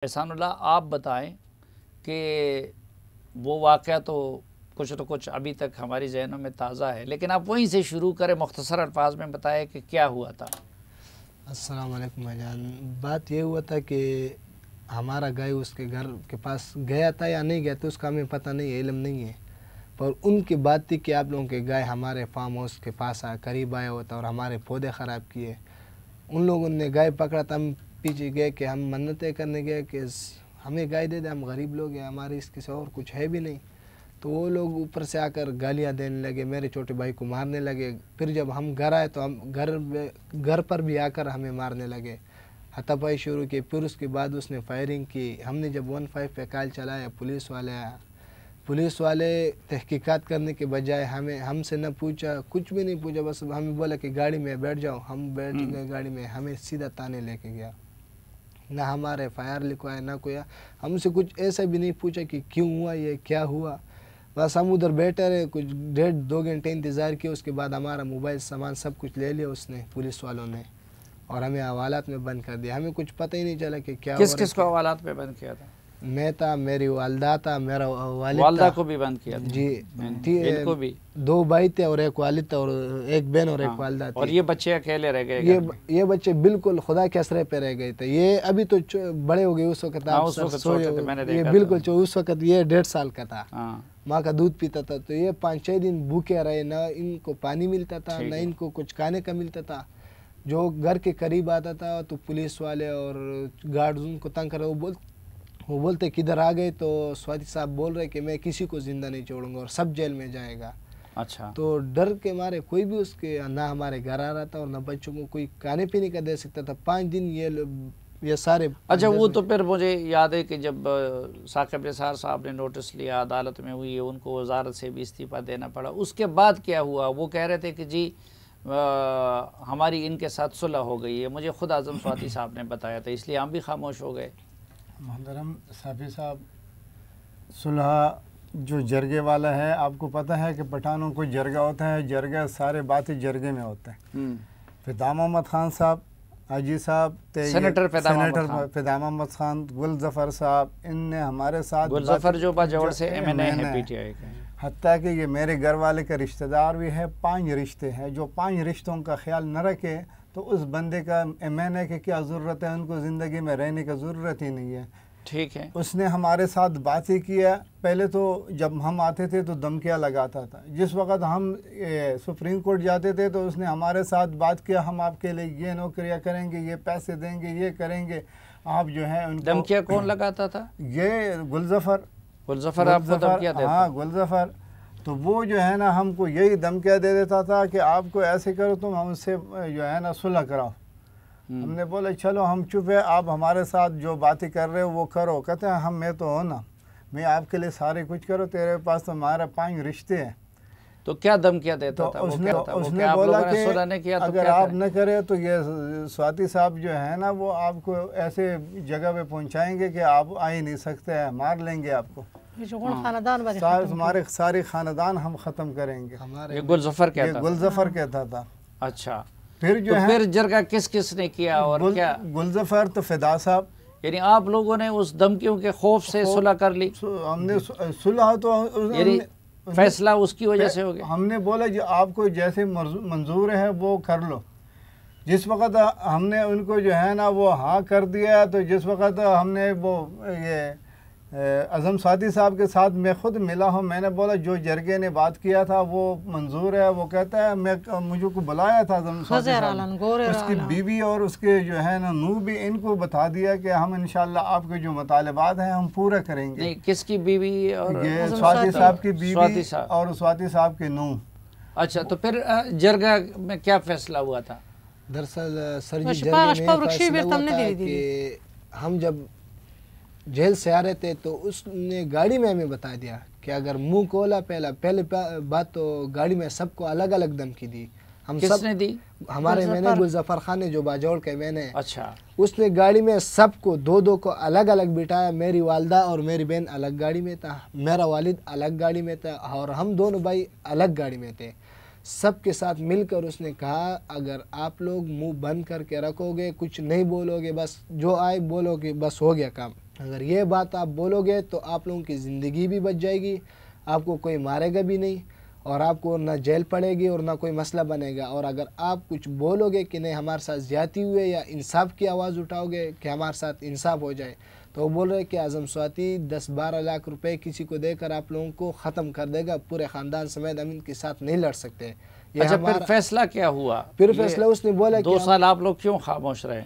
एहसानुल्लाह, आप बताएं कि वो वाक़या तो कुछ अभी तक हमारी ज़हनों में ताज़ा है, लेकिन आप वहीं से शुरू करें, मुख्तसर अल्फाज में बताएं कि क्या हुआ था। अस्सलाम वालेकुम भाईजान। बात ये हुआ था कि हमारा गाय उसके घर के पास गया था या नहीं गया था उसका हमें पता नहीं है, इल्म नहीं है, पर उनकी बात थी कि आप लोगों के गाय हमारे फार्म हाउस के पास करीब आया होता और हमारे पौधे ख़राब किए। उन लोगों ने गाय पकड़ा था, हम पीछे गए कि हम मन्नतें करने गए कि हमें गाय दे दे, हम गरीब लोग हैं, हमारे इसके से और कुछ है भी नहीं। तो वो लोग ऊपर से आकर गालियाँ देने लगे, मेरे छोटे भाई को मारने लगे। फिर जब हम घर आए तो हम घर पर भी आकर हमें मारने लगे, हाथापाई शुरू की। फिर उसके बाद उसने फायरिंग की। हमने जब 15 पे कॉल चलाया, पुलिस वाले आया। पुलिस वाले तहकीकात करने के बजाय हमसे न पूछा, कुछ भी नहीं पूछा, बस हमें बोला कि गाड़ी में बैठ जाओ। हम बैठ गए गाड़ी में, हमें सीधा थाने लेके गया। ना हमारे FIR लिखवाया ना कोई, हमसे कुछ ऐसा भी नहीं पूछा कि क्यों हुआ ये, क्या हुआ। बस हम उधर बैठे रहे, कुछ 1.5-2 घंटे इंतज़ार किया। उसके बाद हमारा मोबाइल सामान सब कुछ ले लिया उसने, पुलिस वालों ने, और हमें हवालात में बंद कर दिया। हमें कुछ पता ही नहीं चला कि क्या किस किस को हवालात में बंद किया था? मैं था, मेरी वालदा था, मेरा वालिद वालदा था। को भी बंद किया था? जी, इनको भी 2 भाई थे और एक वालिद था और एक बहन और एक वालदा थी। और ये बच्चे अकेले रह गए? ये बच्चे बिल्कुल खुदा के असरे पे रह गए थे। ये अभी तो बड़े हो गए, उस वक्त आप उस वक्त छोटे थे, मैंने देखा ये बिल्कुल उस वक्त ये 1.5 साल का था। माँ का दूध पीता था। तो ये 5-6 दिन भूखे रहे, ना इनको पानी मिलता था, ना इनको कुछ खाने का मिलता था। जो घर के करीब आता था तो पुलिस वाले और गार्ड उनको तंग कर, वो बोलते किधर आ गए, तो स्वाति साहब बोल रहे कि मैं किसी को जिंदा नहीं छोड़ूंगा और सब जेल में जाएगा। अच्छा। तो डर के मारे कोई भी उसके ना हमारे घर आ रहा था और ना बच्चों को कोई खाने पीने का दे सकता था। 5 दिन ये सारे। अच्छा, वो तो फिर मुझे याद है कि जब साकिब निसार साहब ने नोटिस लिया, अदालत में हुई, उनको वजारत से भी इस्तीफ़ा देना पड़ा। उसके बाद क्या हुआ? वो कह रहे थे कि जी हमारी इनके साथ सुलह हो गई है। मुझे खुद आज़म स्वाति साहब ने बताया था, इसलिए हम भी खामोश हो गए। मोहतरम साफ़ी साहब, सुलह जो जरगे वाला है, आपको पता है कि पठानों को जरगा होता है, जरगा सारे बातें जरगे में होते हैं। फिदा मोहम्मद खान साहब, हाजी साहब, सेनेटर फिदा मोहम्मद खान, गुल जफ़र साहब, इनने हमारे साथ, गुल जफ़र जो बाजौड़ से MNA है, PTI का, हत्ता कि ये मेरे घर वाले का रिश्तेदार भी है। 5 रिश्ते हैं, जो 5 रिश्तों का ख्याल न रखे तो उस बंदे का MNA की क्या ज़रूरत है, उनको ज़िंदगी में रहने की ज़रूरत ही नहीं है। ठीक है। उसने हमारे साथ बातें किया। पहले तो जब हम आते थे तो धमकियाँ लगाता था। जिस वक्त हम सुप्रीम कोर्ट जाते थे तो उसने हमारे साथ बात किया, हम आपके लिए ये नौकरियाँ करेंगे, ये पैसे देंगे, ये करेंगे, आप जो है उनको। धमकियाँ कौन लगाता था? ये गुलजफ़र आपको धमकियाँ देता? हाँ, गुलजफ़र। तो वो जो है ना हमको यही धमकियाँ दे देता था कि आपको ऐसे करो, तुम हमसे जो है ना सुलह कराओ। हमने बोला चलो हम चुप है, आप हमारे साथ जो बातें कर रहे हो वो करो। कहते हैं हम, मैं तो हो ना, मैं आपके लिए सारे कुछ करो, तेरे पास तो हमारा 5 रिश्ते हैं। तो क्या धमकियाँ देता था? उसने बोला कि अगर आप न करें तो ये स्वाति साहब जो है ना वो आपको ऐसे जगह पे पहुंचाएंगे कि आप आ ही नहीं सकते हैं, मार लेंगे आपको, हमारे सारे खानदान हम ख़त्म करेंगे। ये गुलजफ़र कहता था। अच्छा, फिर जो तो फिर जरगा किस ने किया और क्या? गुलजफ़र तो फिदा साहब। यानी आप लोगों ने उस धमकियों के खौफ से सुलह कर ली? हमने सुलह तो यानी फैसला उसकी वजह से हो गया। हमने बोला जो आपको जैसे मंजूर है वो कर लो। जिस वक़्त हमने उनको जो है ना वो हाँ कर दिया, तो जिस वक़्त हमने वो ये आज़म स्वाति साहब के साथ मैं ख़ुद मिला हूँ, मैंने बोला जो जरगे ने बात किया था वो मंजूर है। वो कहता है मुझे को बुलाया था आज़म स्वाति साहब, उसकी बीवी और उसके जो है ना नूह भी, इनको बता दिया कि हम इंशाल्लाह आपके जो मुतालबात हैं हम पूरा करेंगे। नहीं, किसकी बीवी? और ये स्वाति साहब की बीवी और स्वाति साहब के नूह। अच्छा, तो फिर जरगा में क्या फैसला हुआ था? दरअसल सर जी, जरगे में फैसला हुआ था कि हम जब जेल से आ रहे थे तो उसने गाड़ी में हमें बता दिया कि अगर मुंह खोला, पहले बात तो गाड़ी में सबको अलग अलग धमकी दी। हम किसने दी? हमारे मैंने गुलजफ़र खान ने, जो बाजौड़ के मैंने। अच्छा। उसने गाड़ी में सबको 2-2 को अलग अलग बिठाया। मेरी वालदा और मेरी बहन अलग गाड़ी में था, मेरा वालिद अलग गाड़ी में था और हम दोनों भाई अलग गाड़ी में थे। सबके साथ मिलकर उसने कहा अगर आप लोग मुंह बंद करके रखोगे, कुछ नहीं बोलोगे, बस जो आए बोलोगे, बस हो गया काम। अगर ये बात आप बोलोगे तो आप लोगों की ज़िंदगी भी बच जाएगी, आपको कोई मारेगा भी नहीं और आपको ना जेल पड़ेगी और ना कोई मसला बनेगा। और अगर आप कुछ बोलोगे कि नहीं हमारे साथ ज़्यादती हुए या इंसाफ की आवाज़ उठाओगे कि हमारे साथ इंसाफ हो जाए, तो वो बोल रहे कि आज़म स्वाति 10-12 लाख रुपए किसी को देकर आप लोगों को ख़त्म कर देगा, पूरे ख़ानदान समेत हम इनके साथ नहीं लड़ सकते। ये अच्छा, फिर फैसला क्या हुआ? फिर फैसला उसने बोला 2 साल आप लोग क्यों खामोश रहे?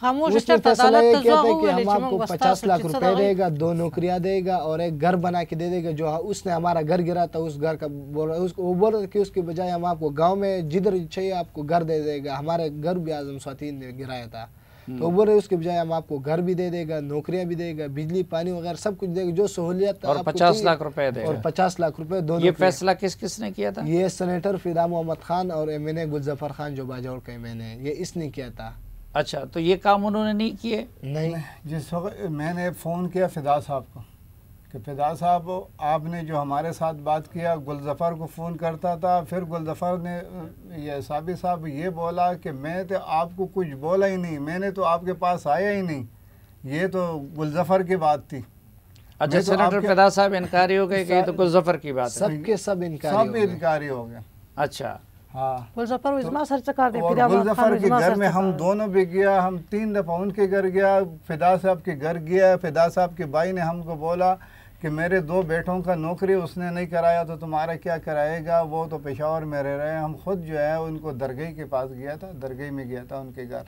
उसने फैसला ये किया था कि हम आपको 50 लाख रुपए देगा, 2 नौकरियां देगा और एक घर बना के दे देगा। जो उसने हमारा घर गिरा था उस घर का बोल रहा, उसको वो बोल रहा कि उसके बजाय हम आपको गांव में जिधर चाहिए आपको घर दे देगा। हमारे घर भी आज़म स्वाति ने गिराया था, तो बोल रहे उसके बजाय हम आपको घर भी दे देगा, नौकरियां भी देगा, बिजली पानी वगैरह सब कुछ देगा, जो सहूलियत और 50 लाख रुपए देगा। और 50 लाख रुपए दोनों। ये फैसला किसने किया था? ये सेनेटर फिदा मोहम्मद खान और एमएनए गुलजफर खान जो बाजौर का एमएनए, ये इसने किया था। अच्छा, तो ये काम उन्होंने नहीं किए? नहीं। जिस वक्त मैंने फ़ोन किया फिदा साहब को कि फिदा साहब आपने जो हमारे साथ बात किया, गुलजफ़र को फ़ोन करता था, फिर गुलजफ़र ने ये साबिर साहब ये बोला कि मैं तो आपको कुछ बोला ही नहीं, मैंने तो आपके पास आया ही नहीं, ये तो गुलजफ़र की बात थी। अच्छा, सेनेटर फिदा साहब इनकारी हो गए कि ये तो गुलजफ़र की बात है? सबके सब इनकारी हो गए। अच्छा, हाँ, गुलजफर और गुलजफर के घर में हम दोनों भी गया, हम 3 दफ़ा उनके घर गया, फिदा साहब के घर गया। फिदा साहब के भाई ने हमको बोला कि मेरे 2 बेटों का नौकरी उसने नहीं कराया तो तुम्हारा क्या कराएगा, वो तो पेशावर में रह रहे हैं। हम खुद जो है उनको दरगाह के पास गया था, दरगाह में गया था उनके घर।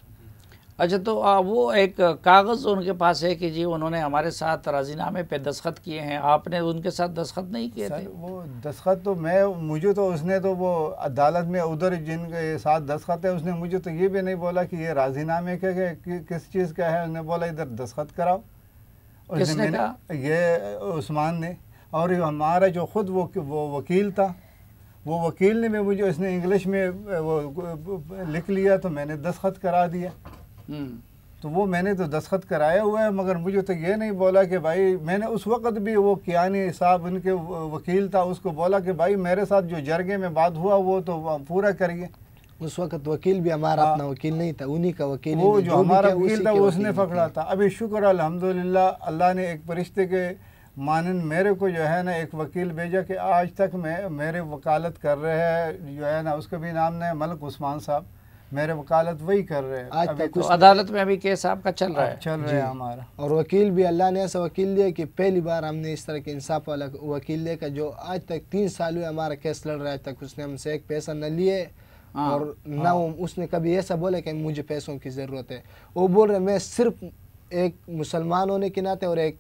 अच्छा, तो वो एक कागज़ उनके पास है कि जी उन्होंने हमारे साथ राजीनामे पे दस्तखत किए हैं, आपने उनके साथ दस्तखत नहीं किए थे? वो दस्तखत तो मुझे तो उसने तो वो अदालत में उधर जिनके साथ दस्तखत है उसने मुझे तो ये भी नहीं बोला कि ये राजीनामे के किस चीज़ का है। उसने बोला इधर दस्तखत कराओ। किसने कहा? ये उस्मान ने। और हमारा जो खुद वो वकील था, वो वकील ने भी मुझे उसने इंग्लिश में वो लिख लिया तो मैंने दस्तखत करा दिया। तो वो मैंने तो दस्तखत कराया हुआ है, मगर मुझे तो ये नहीं बोला कि भाई, मैंने उस वक़्त भी वो कियानी साहब उनके वकील था उसको बोला कि भाई मेरे साथ जो जरगे में बात हुआ वो तो पूरा करिए। उस वक्त वकील भी हमारा अपना वकील नहीं था, उन्हीं का वकील, वो जो हमारा वकील था वो उसने पकड़ा था। अभी शुक्र अल्हम्दुलिल्लाह, अल्लाह ने एक फरिश्ते के मानन मेरे को जो है ना एक वकील भेजा कि आज तक मेरे वकालत कर रहे हैं, जो है ना उसका भी नाम है मलिक उस्मान साहब, मेरे वकालत वही कर रहे हैं। आज तक तो अदालत में अभी केस आपका चल रहा है? हमारा। और वकील भी अल्लाह ने ऐसा वकील दिया कि पहली बार हमने इस तरह के इंसाफ वाला वकील देखा, जो आज तक 3 साल हुए हमारा केस लड़ रहा है, आज तक उसने हमसे एक पैसा न लिए और ना उसने कभी ऐसा बोला कि मुझे पैसों की ज़रूरत है। वो बोल रहे मैं सिर्फ एक मुसलमान होने के नाते और एक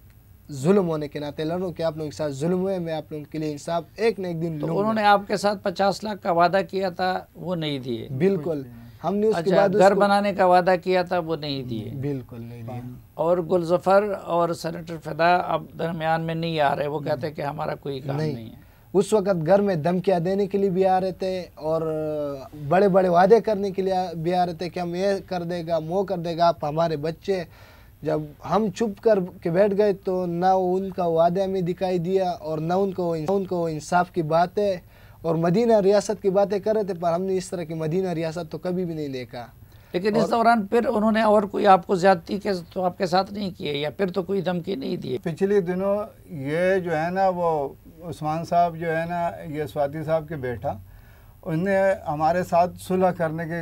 जुल्म होने के नाते लड़ रहा हूँ कि आप लोगों के साथ जुल्म हुए, मैं आप लोगों के लिए इंसाफ एक न एक दिन लूँगा। उन्होंने आपके साथ 50 लाख का वादा किया था, वो नहीं दिए? बिल्कुल। हमने उसके अच्छा, बाद घर बनाने का वादा किया था, वो नहीं दिए? बिल्कुल नहीं दिया। और गुलजफर और सेनेटर फिदा अब दरमियान में नहीं आ रहे, वो कहते हैं कि हमारा कोई काम नहीं है। उस वक्त घर में धमकियाँ देने के लिए भी आ रहे थे और बड़े बड़े वादे करने के लिए भी आ रहे थे कि हम ये कर देगा, वो कर देगा, आप हमारे बच्चे। जब हम चुप कर के बैठ गए तो ना उनका वादा में दिखाई दिया और ना उनको इंसाफ की बातें और मदीना रियासत की बातें कर रहे थे, पर हमने इस तरह की मदीना रियासत तो कभी भी नहीं देखा। लेकिन इस दौरान फिर उन्होंने और कोई आपको ज्यादती के तो आपके साथ नहीं किए, या फिर तो कोई धमकी नहीं दी? पिछले दिनों ये जो है ना वो उस्मान साहब जो है ना, ये स्वाति साहब के बेटा, उनने हमारे साथ सुलह करने की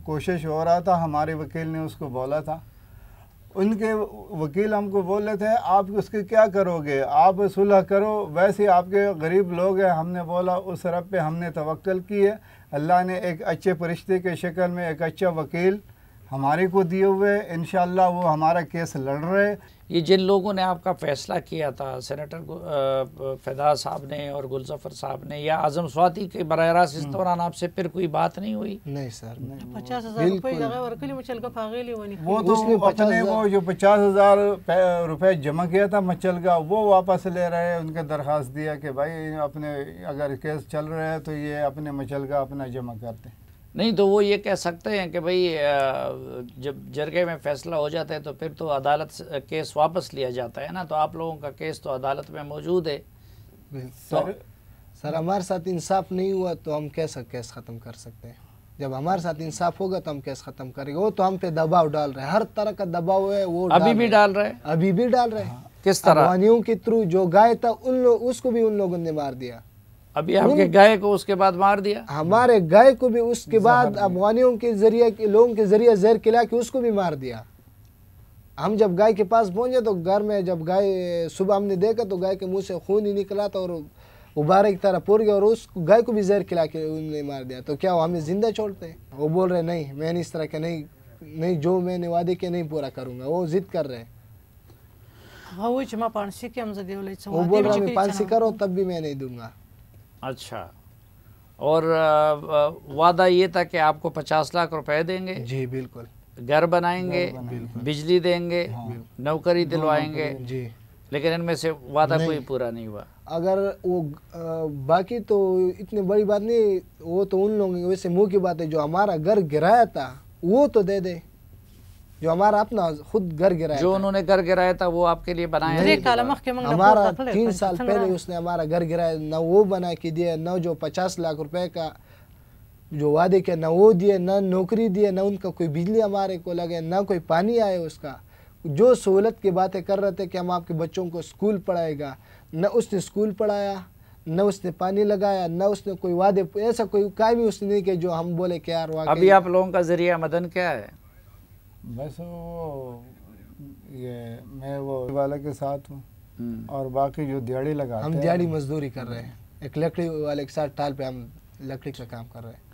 कोशिश हो रहा था, हमारे वकील ने उसको बोला था। उनके वकील हमको बोल रहे थे आप उसके क्या करोगे, आप सुलह करो, वैसे आपके गरीब लोग हैं। हमने बोला उस रब पे हमने तवक्कल की है, अल्लाह ने एक अच्छे फरिश्ते के शक्ल में एक अच्छा वकील हमारे को दिए हुए, इंशाअल्लाह वो हमारा केस लड़ रहे। ये जिन लोगों ने आपका फ़ैसला किया था, सेनेटर फिदा साहब ने और गुलजफर साहब ने या आज़म स्वाति के बराह रास्त, इस दौरान आपसे फिर कोई बात नहीं हुई? नहीं सर, 50,000 रुपये वो तो अपने वो जो 50,000 रुपये जमा किया था मचल का, वो वापस ले रहे हैं। उनके दरख्वास्त दिया कि भाई अपने अगर केस चल रहा है तो ये अपने मचल का अपना जमा करते। नहीं तो वो ये कह सकते हैं कि भाई जब जरगे में फ़ैसला हो जाता है तो फिर तो अदालत केस वापस लिया जाता है ना, तो आप लोगों का केस तो अदालत में मौजूद है। सर हमारे साथ इंसाफ नहीं हुआ तो हम कैसा केस ख़त्म कर सकते हैं? जब हमारे साथ इंसाफ होगा तो हम केस खत्म करेंगे। वो तो हम पे दबाव डाल रहे हैं, हर तरह का दबाव है वो अभी भी डाल रहे हैं? अभी भी डाल रहे हैं। किस तरह? अफगानियों के थ्रू जो गाय था उसको भी उन लोगों ने मार दिया। अभी आपके गाय को उसके बाद मार दिया? हमारे गाय को भी उसके बाद अफगानियों के जरिए लोगों के जरिए जहर खिला के उसको भी मार दिया। हम जब गाय के पास पहुंचे तो घर में जब गाय सुबह हमने देखा तो गाय के मुंह से खून ही निकला था और उबारे की तरह पुर गया और उस गाय को भी जहर खिला के उन्होंने मार दिया। तो क्या वो हमें जिंदा छोड़ते हैं? वो बोल रहे नहीं, मैंने इस तरह के नहीं जो मैंने वादे के नहीं पूरा करूंगा। वो जिद कर रहे हैं। वो बोल रहा मैं फांसी करो तब भी मैं नहीं दूंगा। अच्छा, और वादा ये था कि आपको 50 लाख रुपए देंगे? जी बिल्कुल। घर बनाएंगे, बिजली देंगे, नौकरी दिलवाएंगे जी, लेकिन इनमें से वादा कोई पूरा नहीं हुआ। अगर वो बाकी तो इतनी बड़ी बात नहीं, वो तो उन लोगों वैसे मुंह की बात है। जो हमारा घर गिराया था वो तो दे दे, जो हमारा अपना खुद घर गिराया जो उन्होंने घर गिराया था वो आपके लिए बनाया? हमारा 3 साल पहले उसने हमारा घर गिराया, न वो बना के दिया, न जो 50 लाख रुपए का जो वादे के न वो दिए, न नौकरी दिए, न उनका कोई बिजली हमारे को लगे, न कोई पानी आए उसका। जो सहूलत की बातें कर रहे थे कि हम आपके बच्चों को स्कूल पढ़ाएगा, न उसने स्कूल पढ़ाया, न उसने पानी लगाया, न उसने कोई वादे ऐसा कोई काम ही उसने नहीं किया जो हम बोले कि यार वाकई। अभी आप लोगों का जरिया मदन क्या है? बस वो ये मैं वो वाले के साथ हूँ और बाकी जो दिहाड़ी लगाते हैं, हम दिहाड़ी मजदूरी कर रहे हैं। एक लकड़ी वाले के साथ टाल पे हम लकड़ी का काम कर रहे हैं।